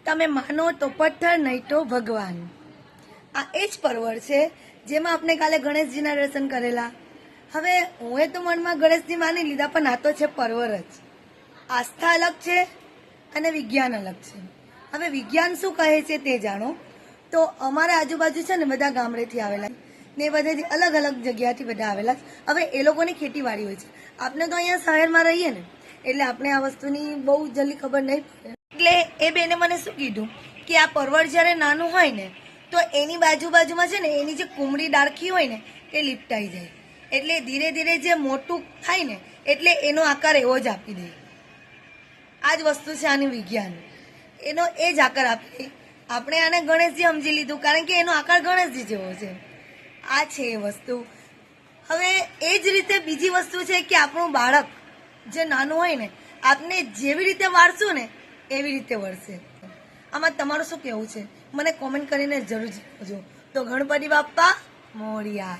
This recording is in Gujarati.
તમે માનો તો પથ્થર, નહીં તો ભગવાન. આ એ જ પર્વર છે જેમાં આપણે કાલે ગણેશજીના દર્શન કરેલા. હવે હું તો મનમાં ગણેશજી માની લીધા, પણ આ તો છે પર્વર જ. આસ્થા અલગ છે અને વિજ્ઞાન અલગ છે. હવે વિજ્ઞાન શું કહે છે તે જાણો. તો અમારા આજુબાજુ છે ને બધા ગામડેથી આવેલા ને બધેથી અલગ અલગ જગ્યાથી બધા આવેલા. હવે એ લોકોની ખેતીવાડી હોય છે. આપણે તો અહીંયા શહેરમાં રહીએ ને, એટલે આપણે આ વસ્તુની બહુ જલ્દી ખબર નહીં પડે. એટલે એ બેને મને શું કીધું કે આ પર્વત જ્યારે નાનું હોય ને તો એની બાજુમાં છે ને એની જે કુમળી ડાળખી હોય ને એ લીપટાઈ જાય, એટલે ધીરે ધીરે જે મોટું થાય ને એટલે એનો આકાર એવો જ આપી દે. આ જ વસ્તુ છે આનું વિજ્ઞાન. એનો એ જ આકાર આપી દે. આપણે આને ગણેશજી સમજી લીધું કારણ કે એનો આકાર ગણેશજી જેવો છે. આ છે એ વસ્તુ. હવે એ જ રીતે બીજી વસ્તુ છે કે આપણું બાળક જે નાનું હોય ને આપને જેવી રીતે વાળશું ને એવી રીતે વળશે. આમાં તમારું શું કહેવું છે મને કોમેન્ટ કરીને જરૂર જણાવજો. તો ગણપતિ બાપ્પા મોરિયા.